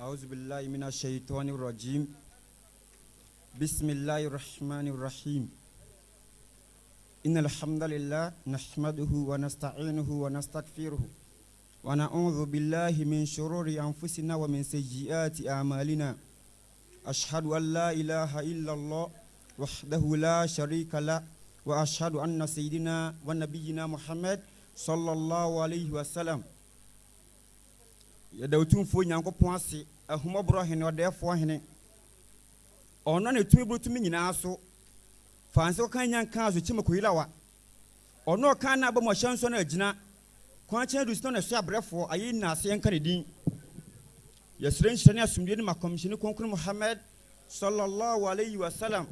أعوذ بالله من الشيطان الرجيم بسم الله الرحمن الرحيم إن الحمد لله نحمده ونستعينه ونستغفره ونعوذ بالله من شرور أنفسنا ومن سيئات أعمالنا أشهد أن لا إله إلا الله وحده لا شريك له وأشهد أن سيدنا ونبينا محمد صلى الله عليه وسلم yadawtum fo nyankopon ase ahumobro hene odefo hene ono ne tumi brutumi nyina so fanse kan nyanka so chime koyilawa ono kan na ba mo hyanso na agina kwan chen du sino na so abrefo ayi na ase enka ne din yesren hyene asumdie ne makomshini konkon Muhammad sallallahu alaihi wasallam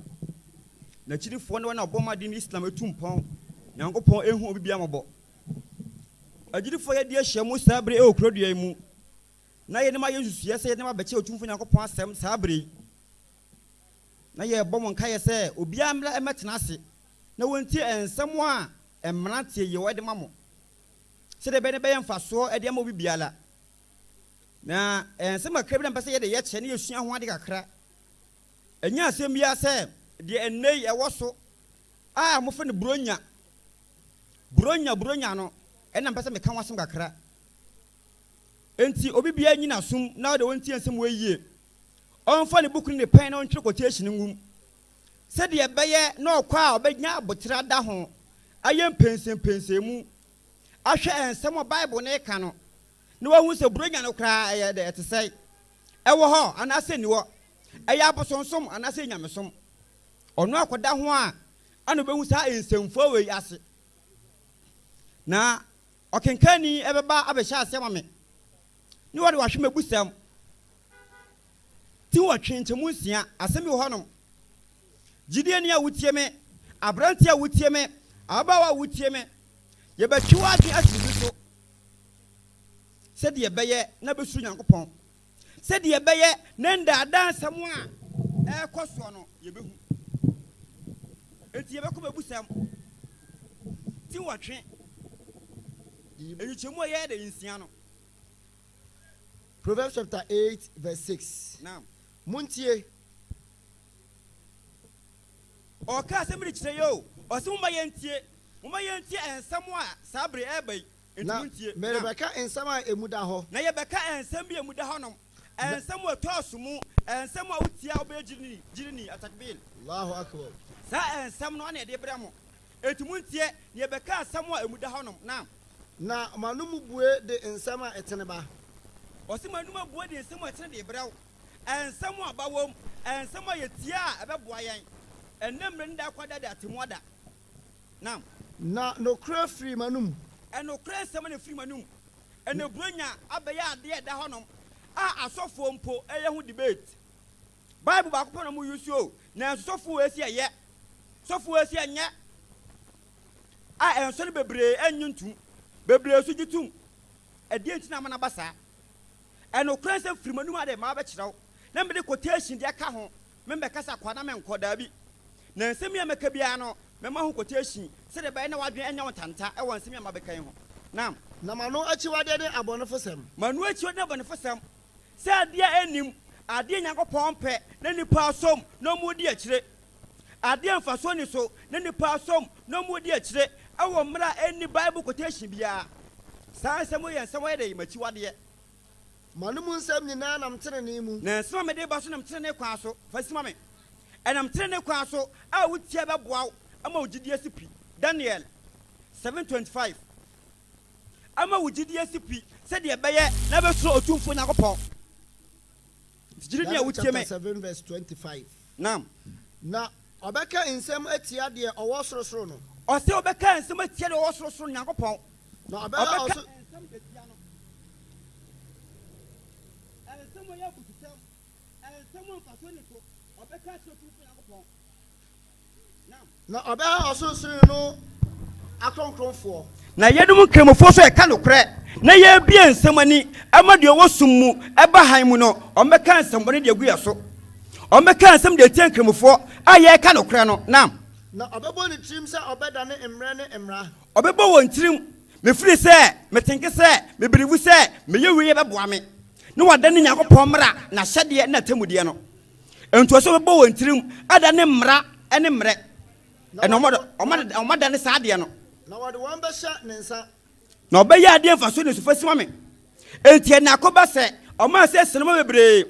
na chirifo ne wana oboma din Islam etumpon nyankopon ehu obibia mabo agirifo ye die hyemu sabre e okrodua mu na ye ne ma yesu yese ne ma beche otumfo nyankopon asem sabre na ye bom nka ye se obia mla emetena ase na wonti ensem a emrante ye wede mamo se de be ne be mfaso e de ma obibiala na ensem akra bi na mpese ye de ye che ne yesua ho ade kakra enya asem bia se de enei e woso a mo fe ne bronya no ena mpese me kan wasem kakra enti obibia nyina sum na de wonti ensem weyie onfa ne bukuru ne pen na ontwe quotation ngum se de beye na okwa obenya abotira da ho ayem pensem ahwe ensem Bible ne ka no ne wahu se bronya no kra eye de etesai ewo ho anase niwo eye abosonsom anase nyamesom ono akoda ho a ana behu sa ensemfo we ase na okenkani ebeba abehya asema me ni wode wahwe mabusam ti watwentemu nsia asemi wo honom gidie ne a wotie me abranti a wotie me abawa wotie me ye betwa ade asibi so se de beye na besuru nyankopon se de beye na ndada nsam a ekoso no ye behu enti ye bekọ mabusam ti watwe eyichemu ye de nsia no. Proverbs chapter 8 verse 6. Now, Muntie. Oka semri chire yo. Osumba yentie ensamo a sabre ebay. Muntie. Merebeka ensama emuda ho. Na ye beka ensam bi emuda ho nom. Ensamo tosumu, ensamo a utia obejini atakbil. Allahu akbar. Sa ensam no na de bramo. Etumuntie ye beka ensamo a emuda ho nom. Na manumu bue de ensama eteneba. Osima numa bua de ensam etene de brawo ensam abawom ensam yetia ebeboa yan enemre nda kwada da atemoda na no kra free manum eno kra ensam na free manum eno bronya abeya ade da honom a asofo mpo eye hu debate bible ba ko na mu use o na asofo esi eye sofo esi anye a enso ne bebre anyuntu bebre so gitum ade ntina mana basa eno kranse frimanum ade ma ba kirawo na mbe de quotation de aka ho membe kasa kwana me nkoda bi na nsem ya meka bia no me ma ho quotation se de ba na wadwen anya wotanta e won nsem ya ma be kan ho na manu achi wade de abonefosem manu achi wade abonefosem se ade anim ade nyankopon pe na nipa asom na mu di akire ade mfaso ni so na nipa asom na mu di akire e wo mra eni bible quotation bia sa nsem ye nsem ye de machi wade manumu nsem nyina nam tenene mu na nsema me de ba so nam tenene kwa so fasima me enam tenene kwa so a wutia beboa ama wugidie sipi Daniel 7:25 ama wugidie sipi se de beye na be so otumfo nyakopon gidi ne wutie me 7:25 na obeka nsem atia de owo sorosoro no o se obeka nsem atia de owo sorosoro nyakopon na obeka na obeha osunsuru no akronkronfo na yedum kremofo so e ka nokre na ye bia nsemani amade owo summu eba han mu no omeka nsembone de aguya so omeka nsem de tien kremofo aye ka nokre no na obebo ni trim se obeda ne emra ne emra obebo won trim me firi se me tenke se me birivu se me ye wiye beboa me no wada ne Nyankopɔn mmara na hyɛdeɛ na temudeɛ no ento so bɛbɔ wɔn tirim ada ne mmara ene mmere ɛna ɔmada ne saa deɛ no na wɔde wɔn bɛhyɛ ne nsa na ɔbɛyɛ adeɛ mfa so ne so fasima me enti na akɔba sɛ ɔma sɛ sinema bebree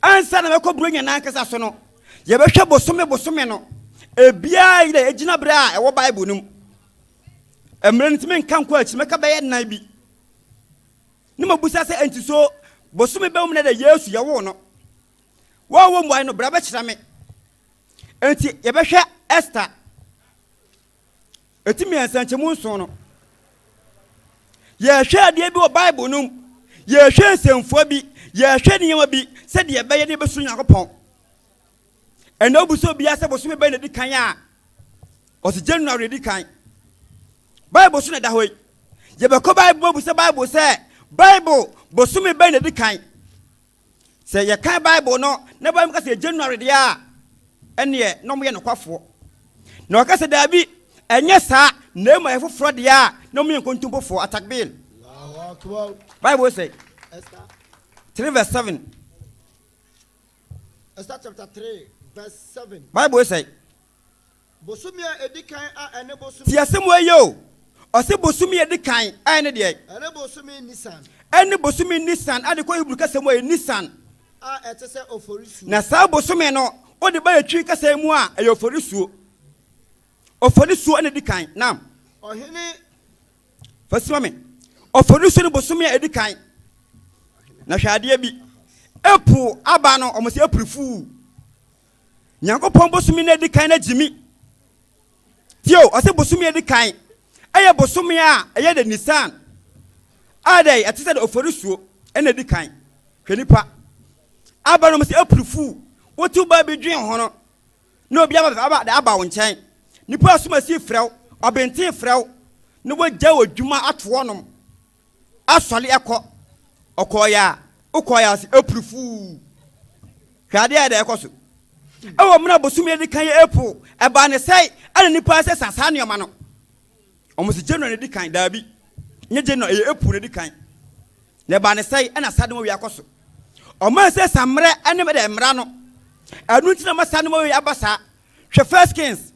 ansa na mɛkɔ buro nyana nkasa so no yɛbɛhwɛ bosome no ebia ide egina bere a ɛwɔ Bible num emre ntime nka nko akyi mɛka bɛyɛ nan bi ne mabusa sɛ enti so bosome bɛwum na da Yesu yɛwo no wo mwan no bra bɛkyerɛ me enti yɛbɛhwɛ Esther etimi ansankyemu nso no yɛhwɛ adeɛ bi wɔ Bible num yɛhwɛ nsɛmfo bi yɛhwɛ nneɛma bi sɛ deɛ bɛyɛ ne bɛsuru Nyankopɔn ɛna obuso bia sɛ bosome bɛyɛ na di kan a ɔsi January di kan Bible so na da hɔ yi yɛbɛkɔ Bible obuso Bible sɛ Bible bosome bɛyɛ na di kan sɛ yɛkan Bible no na Bible ka sɛ January deɛ a ɛneɛ na ɔmo yɛ nokwafoɔ na ɔka sɛ daabi ɛnyɛ saa na emu ayɛ foforɔ deɛ a na ɔmo yɛ nkontompofoɔ atakbil Bible say Esther 3:7 Esther chapter 3 verse 7 Bible say bosome a edikan a ene bosome ti asɛm wɔ yo ɔsɛ bosome edi kan a ene deɛ ene bosome Nisan ene bosome Nisan ade kɔ Hebrew kasɛm wɔ Nisan a ɛte sɛ oforisu na saa bosome no ɔde ba yɛtwi kasɛm mu a ɛyɛ oforisuo ene di kan nam ɔhene fasima me oforisuo ne bosome a edi kan na hwɛ adeɛ bi epu aba no ɔmo sɛ eprifu Nyankopɔn bosome na edi kan na gyimi tio ɔsɛ bosome edi kan ɛyɛ bosome a ɛyɛ de Nisan ade ɛte sɛ de oforisuo ene edi kan hwɛ nipa aba no ɔmo sɛ eprifu wotu ba bi dwen ho no na obi aba wo nkyɛn nipa asoma si frɛw ɔbɛnten frɛw ne wogya wɔ dwuma atoɔ nom asɔle ɛkɔ ɔkɔya ukɔya si eprifu hwade ya da ɛkɔ so ɛwɔ mena bosome edi kan yɛ epo ɛba ne sɛ ana nipa sɛ sasa nneɛma no ɔmo si January edi kan daabi nye January yɛ epo edi kan na ɛba ne sɛ ana sadem wi akɔ so ɔmo sɛ samrɛ ɛne me de mmra no ɛnu ntina ma sadem wi abasa hwɛ 1 Kings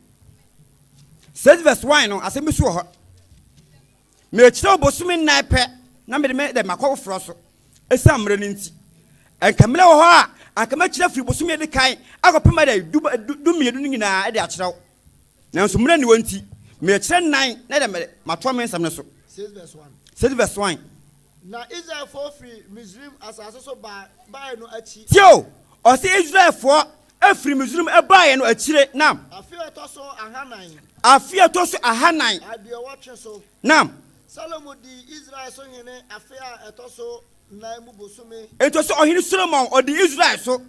6:1 no asɛm bi so wɔ hɔ me kyerɛ bosome nan pɛ na me de makɔ frɔ so esa mmerɛ no nti enkamle wɔ hɔ a ankama kyerɛ firi bosome edi kan akɔpema de du mmienu no nyinaa de akyerɛw nanso mmerɛ ne wɔnti me kyerɛ nan na de matoa me nsɛm no so 6:1 na Israel for free Misrim asase so ba no achi tio ɔsɛ Israel for afiri Misrim ɛbae no akyire nam afia to so ahanan adeɛ wɔtwe so nam Salomo di Israel so hene afia ɛtɔ so na mu bosome ento so ɔhene Solomon ɔde Israel so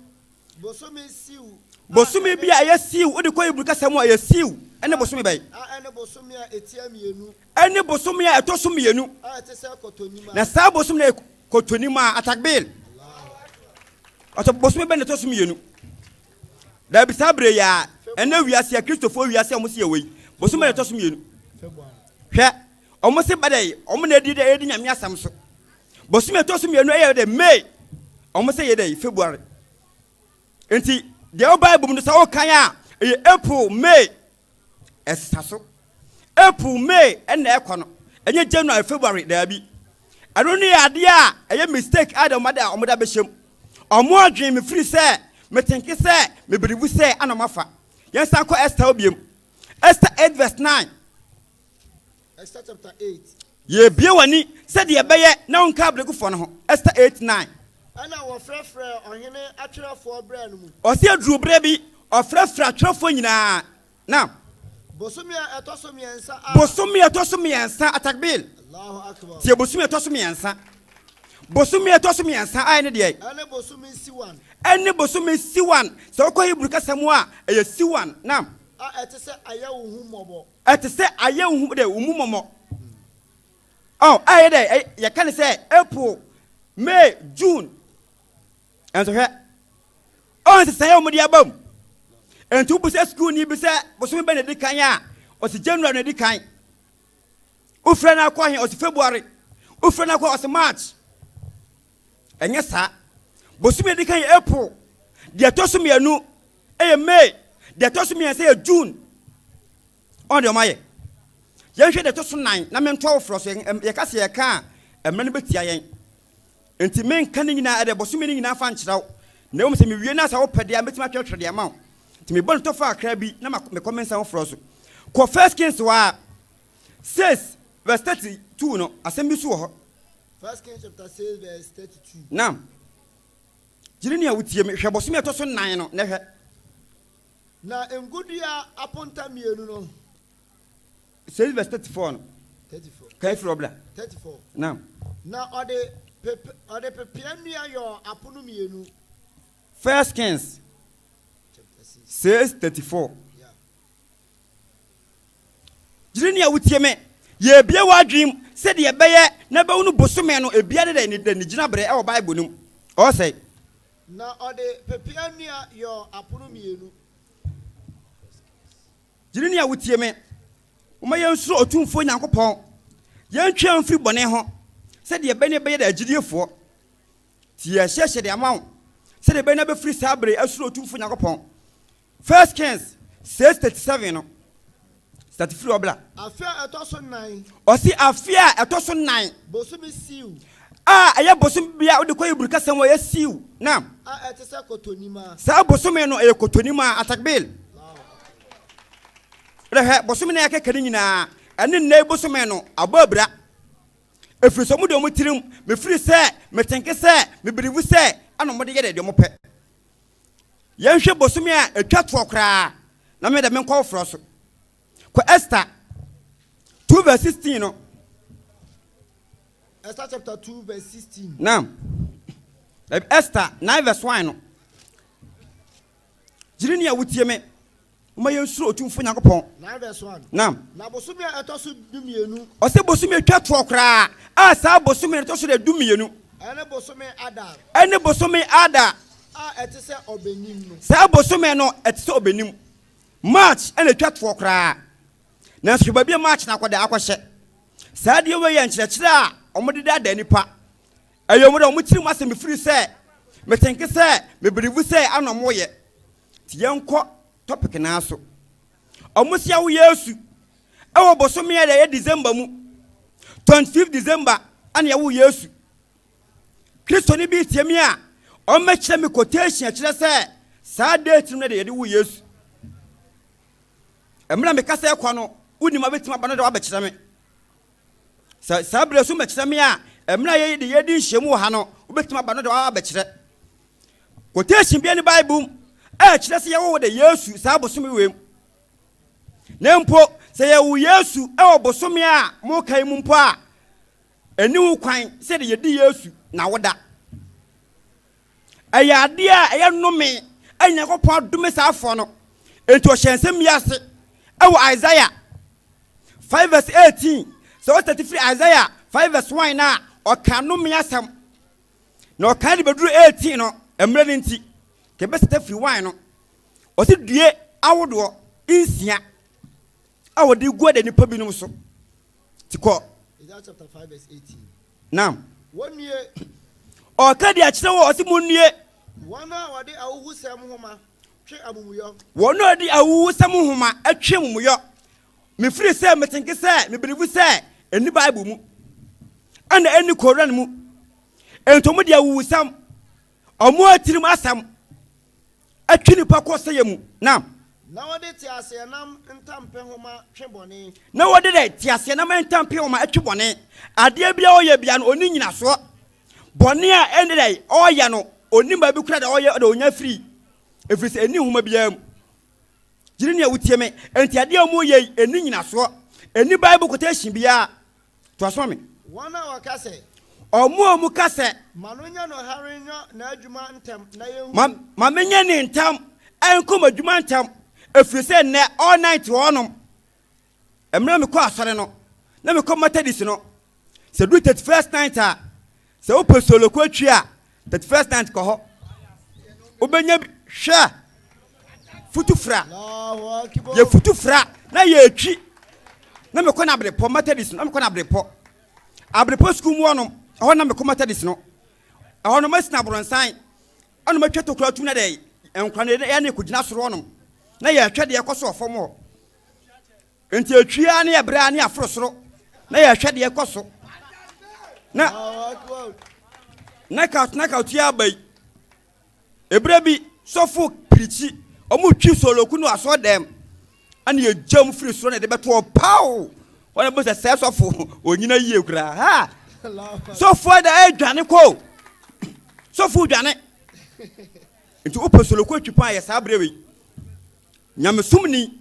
bosome siw bosome bi a ɛyɛ siw wode kɔ Hebrew kasɛm a ɛyɛ siw ɛne bosome bɛyɛ ene bosome a etia mienu ɛne bosome a ɛtɔ so mmienu a ɛte sɛ kotonima na saa bosome na kotonima atakbil ɔtɔ bosome bɛ ne ɛtɔ so mmienu da bi saa bere ya ɛna wiase a Kristofo wiase a ɔmo se yɛwɔ yi bosome na ɛtɔ so mmienu hwɛ ɔmo se bɛdɛ ɔmo na edi nyame asɛm so bosome ɛtɔ so mmienu ɛyɛ de May ɔmo se yɛ de February enti deɛ ɔba ibom no sa ɔkan a ɛyɛ April May ɛsesa so April May ɛna ɛkɔ no ɛnyɛ January February daabi ɛno ne yɛ adeɛ a ɛyɛ mistake a de ɔmo da bɛhyɛm ɔmo adwen me firi sɛ metenke sɛ mebiribu sɛ anamafa yɛnsa kɔ Esther obiem Esther 8:9 Esther chapter 8 ye bie wani sɛ deɛ bɛyɛ na onka abregufo no ho Esther 8:9 ana wɔfrɛfrɛ ɔhene atwerɛfoɔ brɛ no mu ɔse aduru brɛ bi ɔfrɛfrɛ atwerɛfoɔ nyinaa na bosome a ɛtɔ so mmiɛnsa a bosome a ɛtɔ so mmiɛnsa atakbil Allahu akbar tie bosome a ɛtɔ so mmiɛnsa bosome a ɛtɔ so mmiɛnsa a ɛne deɛ ene bosome siwan ɛne bosome siwan sɛ ɔkɔ Hebrew kasɛm a ɛyɛ siwan na a ɛte sɛ ayɛ wo hu mmɔbɔ ɛte sɛ ayɛ wo hu de wo mu mɔmɔ ayɛ dɛ yɛka ne sɛ April May June ɛnso hwɛ ɔnse sɛ yɛ ɔmode aba mu ɛnti wobu sɛ school ni bi sɛ bosome bɛ na di kan a ɔse January na di kan wofrɛ no akɔ he ɔse February wofrɛ no akɔ ɔse March enye sa bosome di kan April de toso mienu May de toso mien say June on de maye yen hwe de toso 9 na men 12 fro so ye ka se ye ka emre no betia yen enti men kan nyina ade bosome nyina fa nkyiraw na wo se me wie na sa wo pede a betima twetwe de ama enti me bon to fa akra bi na me comment sa wo fro so ko First Kings wa 6 verse 32 no asem bi so ho. First Kings chapter 6 verse 32. Nam. Jiri ni awutie me hwe bosome to so 9 no na hwe. Na engudia aponta mienu no. 6 verse 34 no. 34. Kai frobla. 34. Nam. Na ode pepianua yo apono mienu. First Kings Chapter 6:34. Yeah. Jiri ni awutie me ye bia wadwim se de beye na be wonu bosome no ebia de ni gina bre e wo Bible num. O say na ode pepianua yo apono mienu. Jiri ni awutie me uma ye nsuro otumfo Nyankopɔn ye ntwa mfi bone ho se de be ne beye da agidiefo ti ye hyehye de amawo se de be na be free sabre asuro otumfo Nyankopɔn. First Kings 6:37 no start free obla Afia etoso 9 o si afia etoso 9 bosumi siu aya bosum bia ode koy burka sam wo yesiu na etese kotonima sa bosum no e kotonima atakbil rehe bosum na yakekani nyina ene nna bosum no ababra efiri mu de mu tirim me firi se me tenke se me birivu se ano mo de yede de mo pe ye hwe bosum a etwa to kra na me de me nkɔ fro so ko Esther 2 verse 16 no. Esther chapter 2 verse 16. Nam. Esther 9 verse 1 no. Jiri ni awutie me. Uma ye nsuro otumfo Nyankopɔn. 9 verse 1. Nam. Na bosumi etoso dumienu. O se bosumi twa to kra. Sa bosumi etoso de dumienu. Ene bosumi ada. Ene bosumi ada. Etese obenim no. Sa bosumi no etese obenim. March ene twa to kra. Na so babia March na kwada akwahye. Sa de we ye nkyerɛkyerɛ a omode da nipa. Ayomo de omutiri mu asem free se. Me tenke se me believe se anomo ye. Ti yenko topic na so. Omusia wo Yesu. Ewo bosome ye December mu. 25 December ane ya wo Yesu. Kristo ni bi tiemi a o ma kire me quotation kire se sa date no de ye wo Yesu. Emra me kasa ekwa no uni ma betima ba no de wa ba kire me. Sa bresu ma kire me a emra ye de ye di nhemu ha no wo betima ba no de wa ba kire. Quotation bi ni Bible kire se ye wo de Yesu sa bosome wem. Nempo se ye wo Yesu e wo bosome a mo kai mu mpo a eni wo kwan se de ye di Yesu na woda. Ayade a eye nnome Nyankopɔn adome sa afo no enti o hyensem yase e wo Isaiah 5 verse 18 so what 33 Isaiah 5 verse 1 na o kanome yasam na o kan de beduru 18 no emre ne nti ke be seta free wine no o se due awodo insia a wo de guo de nipa binum so tikọ Isaiah chapter 5 verse 18. nam Wonue o ka de a kire wo o se munue wana wade awuhusem homa twe amumuyo wono di awu sam homa atwe mumuyo me free say me tinke say me believe say eni Bible mu ana eni Quran mu entomo di awu sam omo atirim asam atwe nipa ko say mu nam na wade tiasenam ntampe homa twe bone na wode de tiasenam ntampe homa atwe bone ade bia oye bia no oni nyina so bone a ende dai oye no oni ba bi kura da oye da onya free efiri eni homa bia mu jiri ni awutie me enti ade amu ye eni nyina so eni Bible quotation bia to aso me wana wakase omu kase manonya no harenyo na adwuma ntem na yehu ma menya ni ntam enkom adwuma ntam efiri se ne all night wonom emra me kɔ asɔre no na me kɔ Methodist no se do 31st night a se o pesolo ko atwi a 31st night kɔ hɔ obenya hwɛ futufra Allahu akbar ye futufra na ye atwi na me kɔ na Abrepɔ Methodist na me kɔ na Abrepɔ school mu wonom hɔ na me kɔ Methodist no ɛhɔ no masina bronsan ɔno matwa tokura tum na dɛ nkwa ne ne kugina soro no na yɛ hwɛ de ɛkɔ so ɔfam hɔ enti atwia ne ɛbra ne aforo soro na yɛ hwɛ de ɛkɔ so na ka tua bai ebra bi sofo prichi omu twi soloku no aso dem ana ye jam free soro na de beto paw wona bo se sofo onyina yie kura ha sofo da adwane ko sofo dwane nti opo soloku atwipa ya sa brewe nyame sumni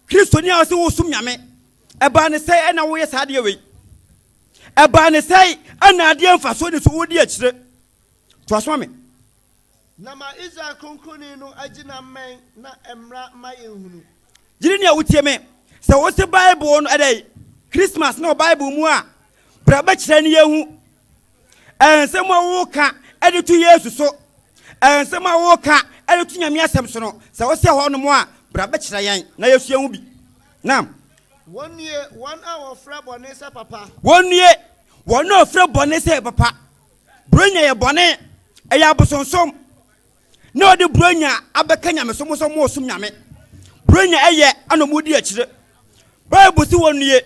kristo ni ase wo sum nyame eba ne sei na wo ye sa de we eba ne sei ana ade amfa so de so wo di akire to aso me na ma Israel kronkoni no agina men na emra ma ehunu jiri ne awutie me se wo se bible no edai Christmas no bible mu a bra ba kire ne yehu ensem wo ka ede to Yesu so ensem wo ka ede to nyame asem so no se wo se ho no mu a bra ba kire yan na Yesu yehu bi nam wonnie one hour fra bone se papa wonnie one hour fra bone se papa bronya ye bone eya bosonsom na odi bronya abeka nyame so mo osum nyame bronya eye anomudi akire bible si wonnie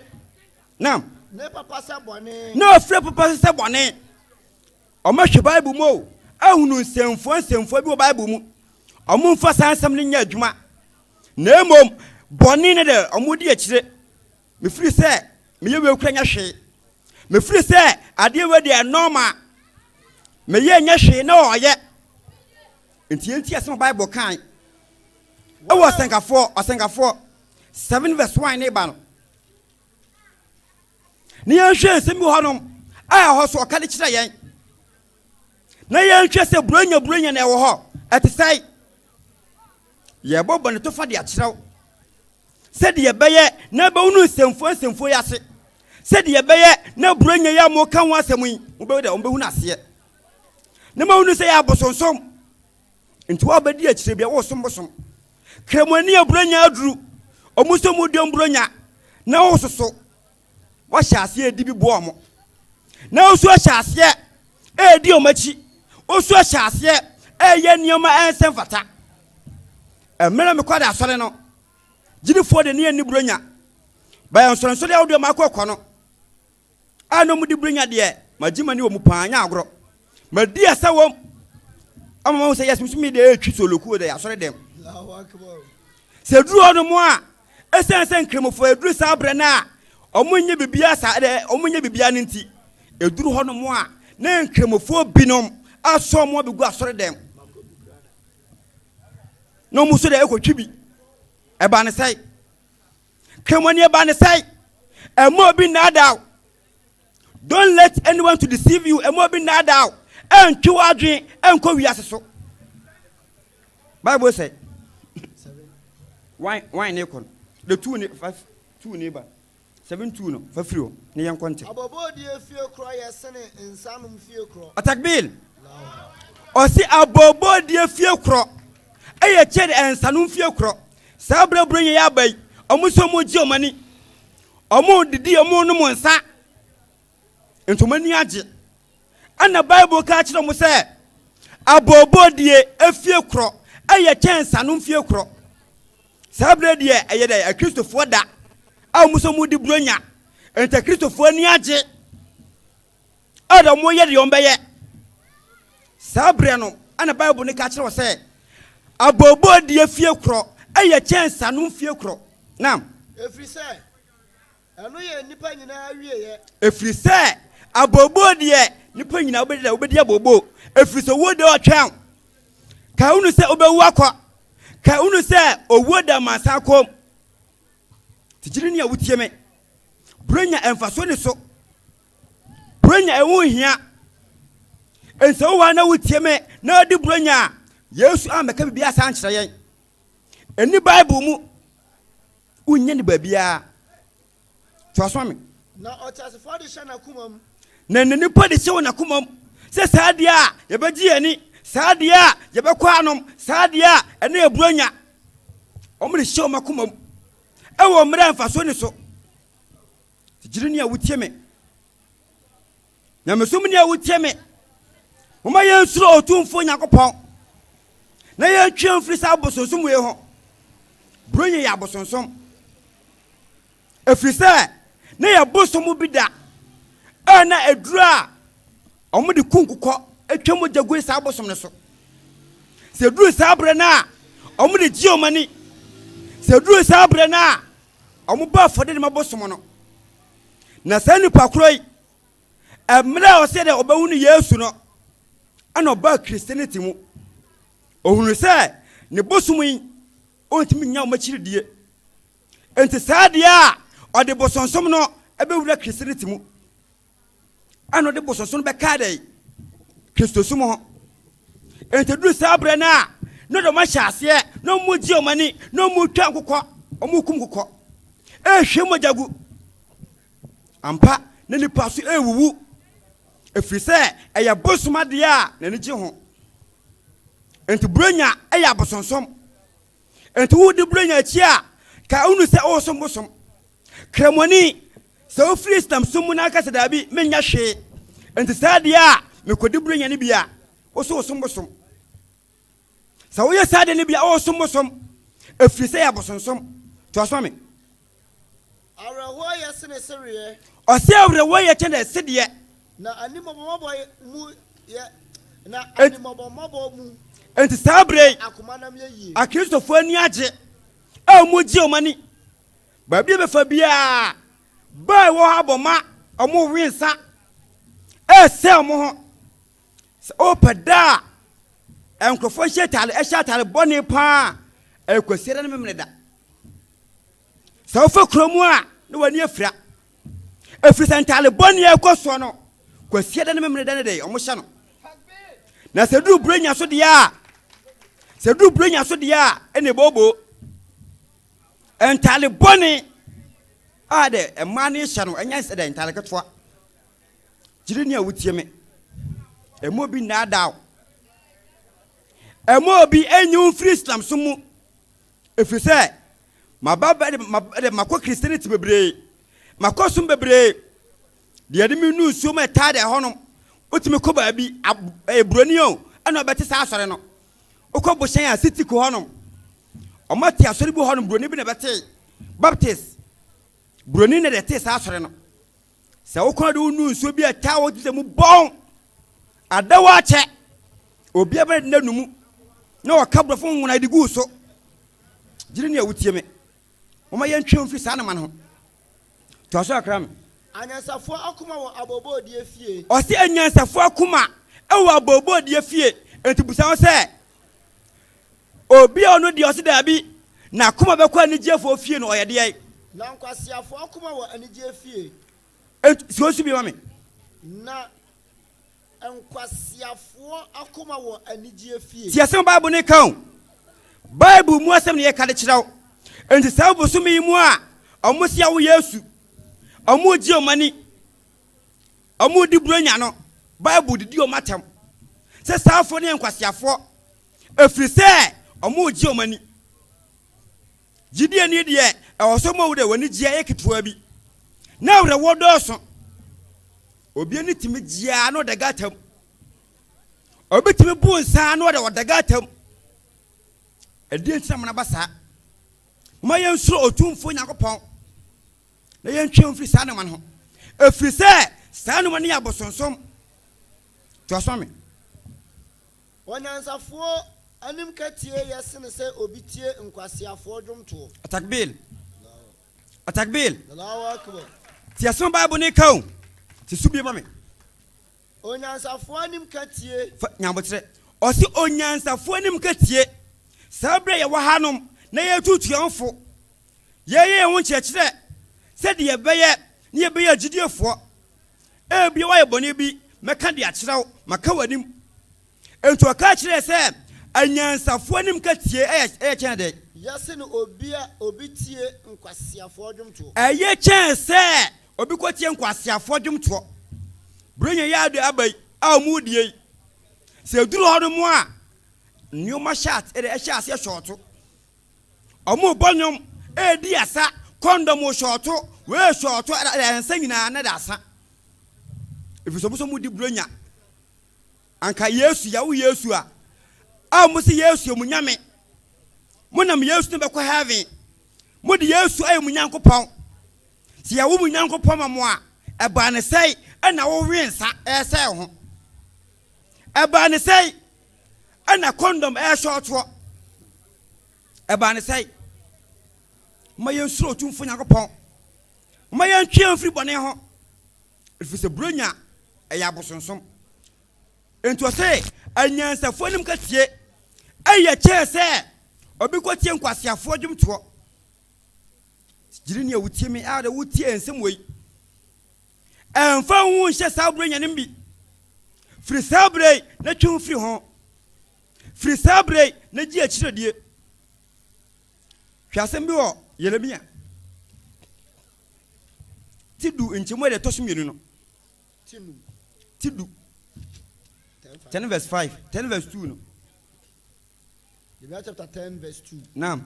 nam ne papa se bone na ofre papa se bone o ma hwe bible mo ahunu nsemfo bi o bible mu o mo mfa sansam ne nya adwuma na emom bone ne de omudi akire me firi se me ye we kura nya hwe me firi se ade we de normal me ye nya hwe na oye enti asem bible kan e wo asenkafo 7 verse 1 ne ba no ne yan hwe nsem bi honom aya ho so okade kire yen na yan hwe se bronya na e wo ho etesai ye bobo ne to fa de akiraw se de ye beye na ba unu semfo yase se de ye beye na bronya ya mo kan wa asem yi wo be de wo be hu na ase ne ma unu se ya bosonsom nti wa badi akire bia wo sombosom kremani abronya aduru omusomu de mbronya na wo soso wa hyase edi bi bo omo na osu hyase edi omachi osu hyase eye nioma ensem fata emere me kwada asore no gidifo de ne ani bronya ba yan soronso de awdo makokọ no anom di bronya de magimani wo mu paanya agro madi asa wom ama wo say yes musumi de etwi soloku de asore dem Allahu akbar se duru ono mo a esensen kremofo eduru sa abre na omunye bibia sa de omunye bibia nti eduru hono mo a na nkremofo binom aso mo begu asore dem no muso de ekotwi bi eba ne sai kremoni eba ne sai emo bi na daw don't let anyone to deceive you emo bi na daw entwi wadwen enko wiase so bible say why ne kon the 2 ne 5 2 ne ba 7 2 no fa frio ne yan konte abobodi efie kro ye sene nsanum fie kro atakbil o si abobodi efie kro eye che de nsanum fie kro sa brabronye ya bai omusomu ji omani omu didi omu no monsa entomani age ana bible ka kire mo se abobodi efie kro eye che nsanum fie kro sabre de eye da kristofo da a musomu di bronya enta kristofo ni age ada mo ye de ombeye sabre no ana bible ni ka kire wo se abobo de fie kro eye chensa no fie kro nam efri se eno ye nipa nyina awie ye efri se abobo de nipa nyina obedi abobo efri se wo de otwan ka unu se obewu akọ ka unu se owo da masakom tijiri ni awutie me bronya emfaso ni so bronya ewu hia enso wa na wutie me na odi bronya Yesu ameka bibia san kire yen eni bible mu unye ni babia to aso me na otasefo de hye na kumam na nani podi hye na kumam se saade a ye beji ani saade a ye bekwa anom saade a ene ebronya omre hye makumam ewo mra mfaso ni so tijiri ni awutie me na mesum ni awutie me Mama yensuro otumfo Nyankopɔn. Na yentwe mfiri sa abosonsom we ho. Bronye ya abosonsom. Efiri sɛ na ya bosomu bi da. Na edura omo de kunkukɔ atwa mo jagu sa abosom ne so. Se duru sa abre na omo de giomani. Se duru sa abre na omo ba fode de mabosom no. Na sa nipa koroi emra o se de obawu ne Yesu no ana oba Christianity mu. Ohunu sɛ ne bosom yi ontimi nya o machiridie. Enti saa de a ɔde bosonsom no ebewura Christianity mu. Ano de bosonsom be ka dai Christosum ho. Enti duru saa abre na no do ma hyase no mu giomani no mu twa nkokɔ omu kum kokɔ. Ehwe mojagu ampa na nipa so ewuwu efiri sɛ ɛyɛ bosoma de a na ne gye ho. Enti bronya ɛyɛ abosonsom. Enti wo de bronya akyi a ka unu sɛ o som bosom. Kremoni sɛ o free stam som na aka sɛ dabi menya hwe. Enti saa de a me kodi bronya ne bia o so som bosom. Sɛ wo yɛ saa de ne bia o som bosom efiri sɛ yɛ abosonsom. To aso me Arewo yesene seriye. Ɔsɛ arewo yɛ kyɛn dɛ sedeɛ. Na animobombo mu ye na animobombo mu. Enti saa bre Akomanam ye yi. Akristofo ani agye a mu giomani. Ba bia be fa bia ba wo aboma omo winsa se omo ho o pada enkrofo hyetale bone pa ekwasiere ne memreda sa ofa kromu a ne wani afira efiri santale bone ekoso no kwasiere ne memreda ne de omo hye no na se du brenya so de a ene bobo entale bone ade emane hye no enya se de entale ketwa jiri ni awutie me emo bi na daw emo bi enyu free Islam so mu efiri sɛ mababa de makɔ Christianity bebre makɔ sum bebre de de mi nu so ma ta de hɔ no otimi kɔ ba bi ebroni o ana obete sa asɔre no okɔ bo hyɛn a city ko hɔ no ɔmate asɔre bi hɔ no broni bi na bete baptist broni na de te sa asɔre no sɛ wokɔ de nu so bi ata wo tse mu bon adawa kyɛ obi aba de nanumu na wakabrofo nwona de gu so jiri ne awutie me mama yɛntwe mfi saa na man ho to aso akra me Anyansafo akoma wo abobo die fie. ɔse anyansafo akoma ɛwɔ abobo die fie enti busa wo sɛ obi a ono de ɔse da bi na akoma bɛkɔ anigyefo fie no ɔyɛ de Na nkwasiafo akoma wo anigye fie. enti so su bi ma me Na nkwasiafo akoma wo anigye fie. ti asɛm bible ne kan bible mu asɛm ne yɛ ka de kyerɛw enti saa bosom yi mu a ɔmo sia wo Yesu ɔmo gye omani ɔmo di bronya no bible di o matam sɛ saafo ne nkwasiafo efiri sɛ ɔmo gye omani gidie ne de ɛwɔ so mo wo de wani gye eketwa bi na wure wodoso obi ani timi gye no de gatam obi timi bu nsa no de wodagatam edie ntina na basa ma yensuro otumfo Nyankopɔn na yentwe mfiri saa ne man ho efiri sɛ saa no man ya bosonsom to aso me Onyansafo anim katie yesene sɛ obi tie nkwasiafo dwomto. atakbil Allahu akbar. ti aso bible ne kan ti su bi ma me Onyansafo anim katie nyambotre osi onyansafo anim katie sabre ye wahanom na ye tutuanfo ye ho kyerɛkyerɛ sɛ de ye bɛyɛ ne ye bɛyɛ gidiefo bi wa ye bɔne bi mɛka de akyerɛw maka wanim ento aka kyerɛ sɛ anyansafo anim katie ɛyɛ kyɛn de yesene obi tie nkwasiafo dwomto. ɛyɛ kyɛn sɛ obi kɔtie nkwasiafo dwomto bronya ya do abai a mu die sɛ duru hɔ no mu a nyoma shat ɛde ɛhyɛ ase shorto ɔmo bɔnyom di asa condom shorto we shorto ɛnsa nyina na da asa efiso mu di bronya anka yesu ya wo yesu a mo se yesu mu nyame mo nam yesu ne bɛkɔ heaven mo de yesu ayi mu nyankopɔn si ya wo mu nyankopɔn ma mo a ɛba ne sɛi ɛna wo wensa ɛsɛ ho ɛba ne sɛi ɛna condom ɛhyɛ ɛba ne sɛi ma yɛnsuro tumfo nyankopɔn ma yɛntwe mfiri bɔne ho efisɛ bronya ɛyɛ abosonsom ento sɛ anyansafo nim ka tie ɛyɛ kyɛ sɛ obi kɔ tie nkwasiafo dwumtoɔ gyiri ne wutie me a da wutie ensem wei ɛmfa hu hyɛ saa bronya nim bi firi saa bre na twum firi ho firi saa bre na gye akyirɛdie hwasɛm bi wɔ Yeremia tidu nkyemo de tosomienu no tidu 10 verse 5 10 verse 2 no chapter 10 verse 2 nam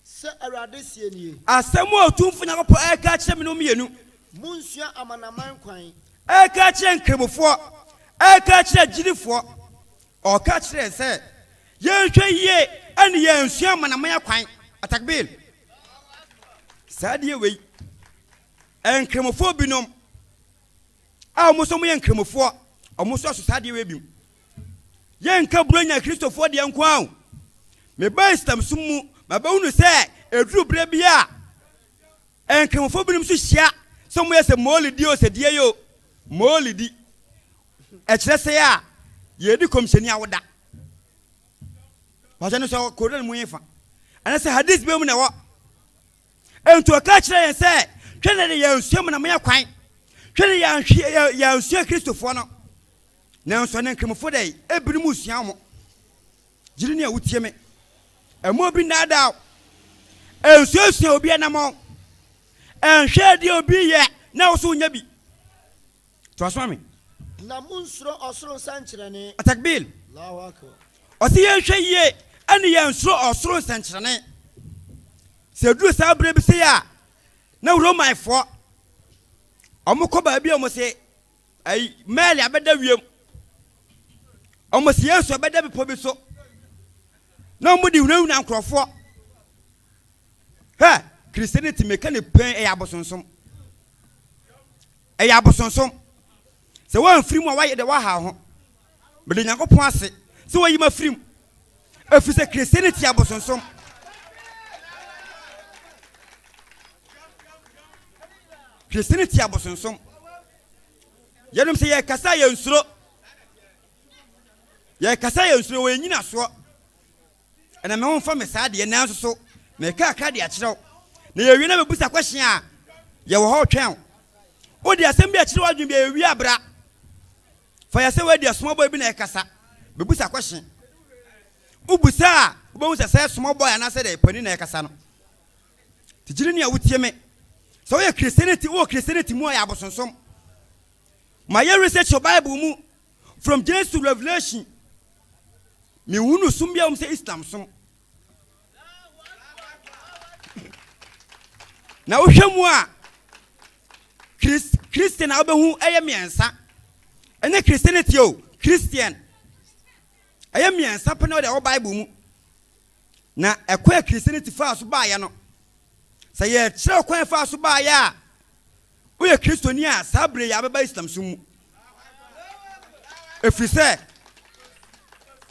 sɛ Awurade sie nie asɛm a otumfo Nyankopɔn ɛka kyerɛ me no mienu munsua amanaman kwan ɛka kyerɛ nkremofoɔ ɛka kyerɛ gyirifoɔ ɔka kyerɛ sɛ yɛnhwɛ yie ɛne yɛnsua amanaman kwan atakbil saa deɛ wei nkremofoɔ binom a ɔmo so mo yɛ nkremofoɔ ɔmo so aso saa deɛ wei bi yɛnka bronya kristofoɔ deɛ nko a me ba islam sum mu ma ba hunu sɛ eduru bre bi a nkremofoɔ binom so hyia so mo yɛ sɛ molidi o sɛ die yo molidi ɛkyerɛ sɛ a yɛdi komhyɛni a woda wɔhyɛ no sɛ koran mu yɛfa ɛna sɛ hadis bi mu na wɔ ento ɔka kyerɛ yɛn sɛ hwɛ ne yɛnsua mu na moyɛ kwan hwɛ ne yɛnsua kristofoɔ no nanso ne nkremofoɔ dɛ ebinom usua mo gyiri ne a wotie me ɛmo bi naadaa ensua obi anamɔ ɛnhwɛ deɛ obi yɛ na wo so nya bi to asoma me na munsuro ɔsoro nsankyerɛne atakbil Allahu akbar ɔsi yɛnhwɛ yie ɛne yɛnsuro ɔsoro nsankyerɛne sɛ duru saa bere bi sɛ a na romanfoɔ ɔmo kɔ baabi a ɔmo se ai mɛli abɛda wiem ɔmo se yesu abɛda bepɔ bi so na ɔmo de wunawuna nkorɔfoɔ hɛ christianity meka ne pɛn ɛyɛ abosonsom ɛyɛ abosonsom sɛ wɔamfiri mu a wayɛ dɛ waha ho mede nyankopɔn ase sɛ wɔyi ma firi mu ɛfiri sɛ christianity abosonsom christianity abosonsom yɛnom sɛ yɛkasa yɛnsuro wɔ nyina soɔ ɛna me ho mfa me saa deɛ nanso so meka akra de akyerɛw na yɛwie na mebusa kwɛhye a yɛwɔ hɔ twɛn wo de asɛm bi akyerɛ wadwen bi yɛwie abra fa yɛ sɛ wadi asomabɔ bi na ɛkasa mebusa kwɛhye wobusa a wobɛhu sɛ sɛ somabɔ anaasɛ dɛ pani na ɛkasa no tigyiri ne a wotie me sɛ woyɛ christianity mu a yɛ abosonsom ma yɛ research your bible mu from Genesis to Revelation me hunu sum bia sɛ islam som na wohwɛ mu a christian a wobɛhu ɛyɛ miɛnsa ɛne christianity o christian ɛyɛ miɛnsa pɛ na wode ɛwɔ bible mu na ɛkɔ christianity fa so baayɛ no sɛ yɛkyerɛ kwan fa so baayɛ a woyɛ kristoni a saa bere yɛ abɛba islam som mu ɛfiri sɛ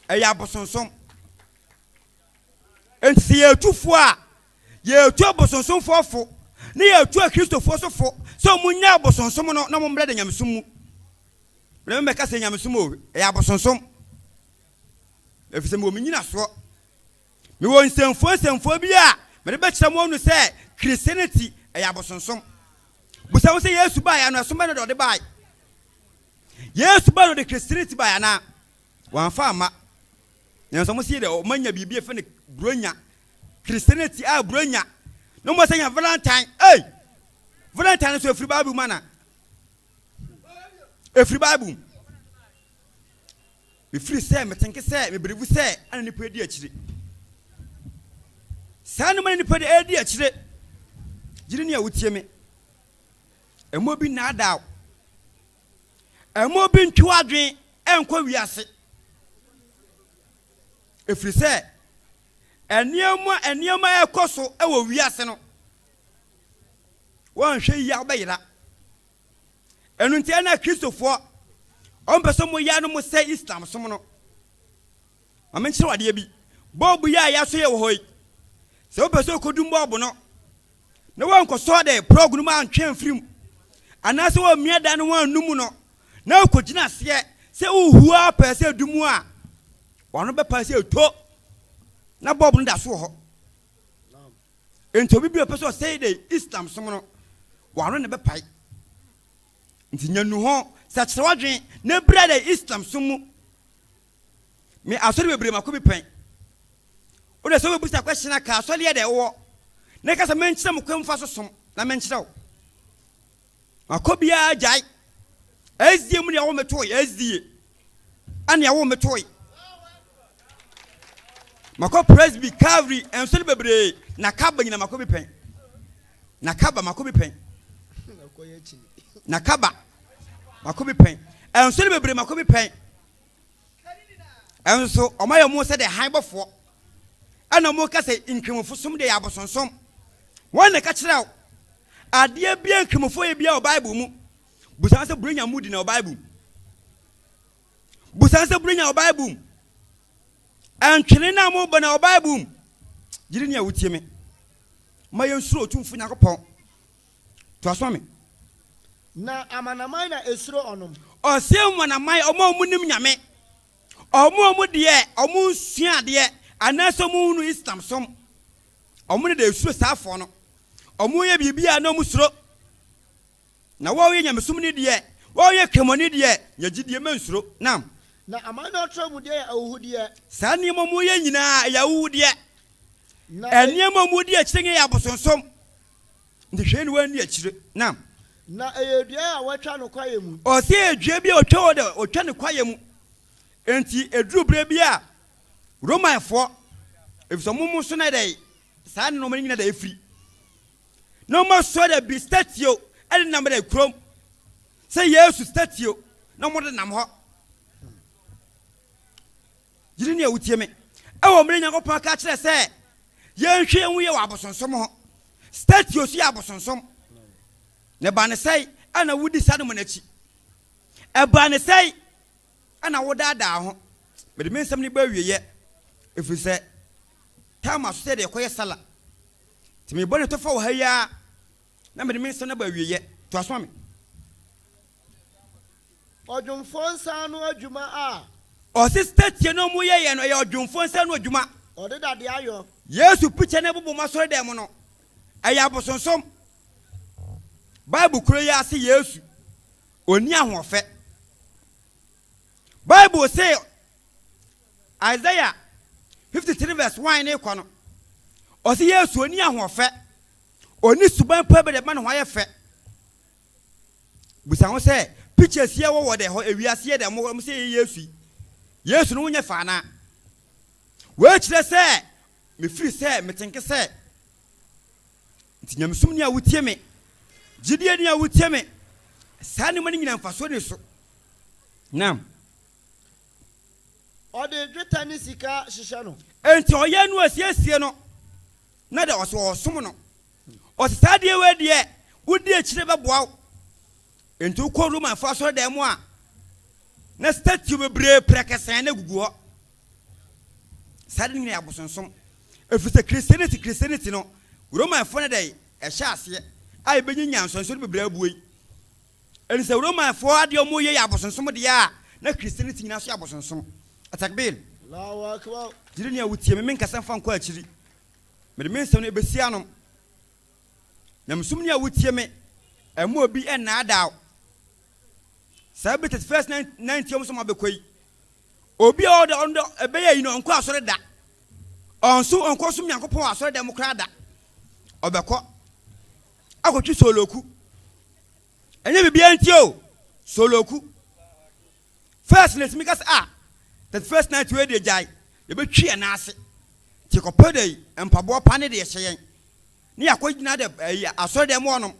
ɛyɛ abosonsom enti sɛ yɛtufoɔ a yɛtu abosonsomfoɔ fo ne yɛtu akristofoɔ so fo sɛ ɔmo nya abosonsom no na mommrɛ de nyamesom mu mene mɛka sɛ nyamesom o ɛyɛ abosonsom ɛfiri sɛ mewɔ menyina soɔ mewɔ nsɛmfoɔ bi a mede bɛkyerɛ mo ɔnu sɛ christianity ɛyɛ abosonsom busa wo sɛ yesu baeɛ no ɛsom bɛ no de ɔde bae yesu ba no de christianity baeɛ anaa wɔamfa ama nanso mo sɛ dɛ ɔmanya biribi ɛfɛ ne bronya christianity a bronya no mo sɛ nya valentine valentine so ɛfiri bible mu ana ɛfiri bible mefiri sɛ metenke sɛ mebirivu sɛ ana nipa adi akyire saa no ma nipa de adi akyire gyiri ne a wotie me ɛmo bi naadaw ɛmo bi ntwe adwen enkwa wiase efrise eniema ekoso ewo wiase no wan hwe yi abeyira enu ntia na kristofo ompeso mo ya no mo se islam som no amenkire wade bi bobu ya so ye wo hoyi se opeso kodum bobu no na wan koso de program antwen frim anase wo mieda no wan numu no na okogina se uhua pese dumu a wano be pese to na bobu nda so ho ento bibio pese say de islam som no wano ne be pai nti nyanu ho sa kire wadwen na bra de islam som mu me asori bebre makobi pen o de so be busa question aka asori de wo na kasa menkyere mo kwemfa so som na menkyere wo makobi a jai ezie mu ne wo metoy ezie ane ya wo metoy mako presby Calvary ensori bebre na kaba nyina makobi pen na kaba makobi pen na kaba makobi pen ensori bebre makobi pen enso omaya mu se de hanbofo ana mu ka se nkrimofo som de ya bosonsom wona ka kire wo ade bia nkrimofo ye bia o Bible mu busan se burunya mu di na o Bible busan se burunya o Bible antwene na mu bana o Bible jiri ne awutie me mayen suro otumfo nyakopon to aso me na amanaman na esuro onom o se amanaman omo munim nyame omo de omo sua de anaso mu nu islam som omo de esuro safo no omo ye bibia na omo suro na wo ye nyamesum ni de wo ye kemoni de nyagidie mansuro nam na amana otromu de awuhudie sa niemo mu ye nyina ya wuhudie na eniemo mu de akire ya bosonsom ndi hwenu wani akire nam na eyedua a watwa no kwaye mu o se edua bi otwa ne kwaye mu enti eduru bre bi a romanfo efisomumu so na dai sa ne no manyina da efri no mo so da bi statue ade na mede krom se yesu statue na mo de nam ho jiri ne awutie me e wo mre nyankopon ka kire se ye nhwe enwu ye wa abosonsom ho statue so ya abosonsom ne ba ne sai ana wudi sa no manachi e ba ne sai ana wodada ho mede mensam ne ba wieye efise tama so de koye sala timi bone to fa wo haya na mede mensam na ba wieye to aso me odwumfo nsa no adwuma a o sister tie no mu ye no ye odwumfo nsa no adwuma ode dade ayo yesu piche ne bubu masore dem no aya abosonsom bible kuro ya se yesu oni ahofe Bible say Isaiah 53 verse 1 ne kwa no o se yesu oni ahofe oni suban pa de ma no hwa fe busan ho se pictures ye wo de ho ewiase de mo se yesu no nya fa na we kire se me free se me tinke se ntinyamsum ni awutie me gidie ni awutie me sa ne mani nyina mfaso ne so nam ode dweta ni sika hihye no enti oye no asiesie no na de osom no o sade we de wudi akire beboa enti ko Roman faso de mo a na statue bebre prekesen na gugu ho sade ni abosonsom efise christianity no Roman fo ne de e hye ase ai benyi nyansonso bebre abuoi eni se Roman fo ade omo ye abosonsom de ya na christianity nyina so abosonsom atakbil Allahu akbar jiri ne awutie me nkasa fa nko akiri me mensem no ebesia no na msum ne awutie me emu obi na ada sabitet first 90 omo so mabekoi obi a ondo ebeya yi no nko asore da onko so nyankopon asore da mokra da obekọ akotwi soloku enye bibia ntio soloku first let me gas that first night we dey jai ye betwi na ase ti kopodai empabo pa ne de hyeyen ne yakogina de asore dem wonom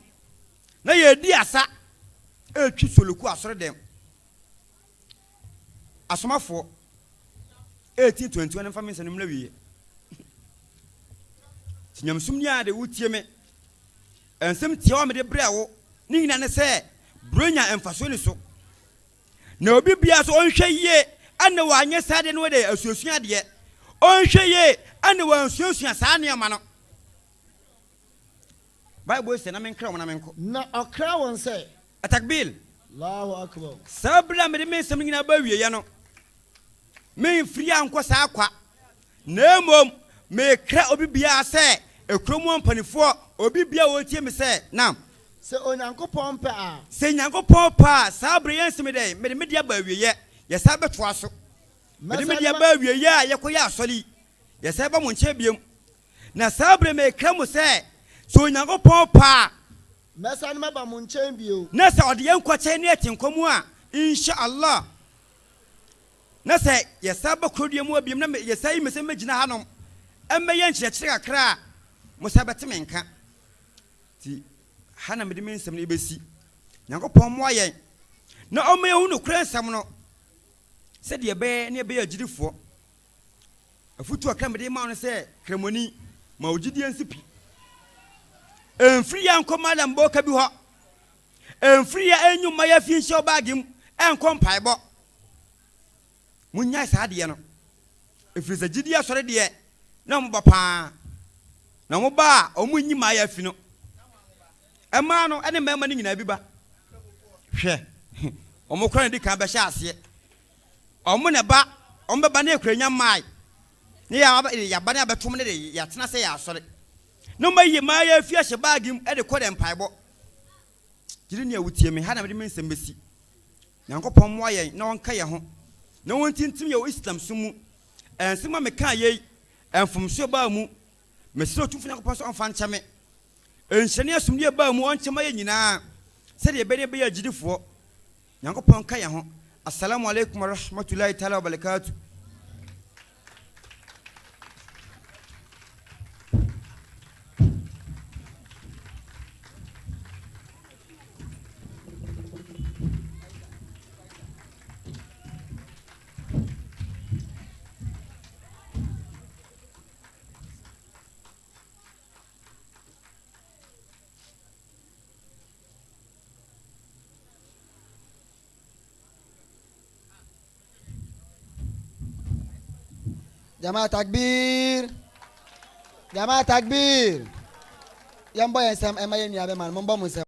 na ye di asa etwi soloku asore dem asomafo 1821 ne family senum la wiye tinyamsum nya de wutie me ensem tie wa me de brewo ni nyina ne se bronya emfaso ni so na obi bia so onhwe yie ane wa anye sade no de asuasua de onhwe yie ane wa asuasua saa ne ma no Bible say na menkra wona menko na okra won say atakbil Allahu akbar sabla me de mensem nyina ba wiye ye no me free anko saa kwa na mom me kra obi bia say ekromu ampanifo obi bia wo tie me say na se onyankopon pe a se nyankopon pa sabre yensem de me de media ba wiye ye sa betoa so me de media ba wiye a ye koya asoli ye sa ba mo nche biem na sabre me kra mo say so nyankopon pa mesa no ba mo nche bio na se ode yen kwache ne atinkomu a insha Allah na se ye sa ba kodue mu abiem na ye sa yi me se magina hanom emme ye nkyerɛkyerɛ kakra mo sa beteme nka ti hana me de mensem ne besi nyankopon mo ayen na o me hu no kura nsam no se de be ne be agidifo afutu akra me de ma no se kremoni ma ogidi ansipi enfri ya nkoma la mboka bi ho enfri ya enyuma ya fi nhyɛ bagim enkom paibɔ munya sa de no efiri sa gidi asɔre de na mo ba pa na mo ba o munyi ma ya fi no ema no ene mema ni nyina bi ba hwɛ o mo kwan di kan ba hye ase o mo ne ba o mo ba na ekuranya mai ne ya ba ne abetom ne de ya tena se ya asɔre no mayi ma ya fi ahye bagim e de kɔ de mpaibɔ gidi ne awutie me ha na me de mensem besi nyankopɔn mo ayen na won ka ye ho na won tintim ye Islam sumu ensema me ka ye enfomso ba mu mesiro tufu nyankopɔn so onfa nkyɛ me enhyene asumdie ba mu onkyema ye nyinaa sɛ de be ne be ya gidifo nyankopɔn ka ye ho assalamu alaikum warahmatullahi ta'ala wabarakatuh Jamaah takbir. Jamaah takbir. Yang boy yang sama emayen ni abe man, mumba musa.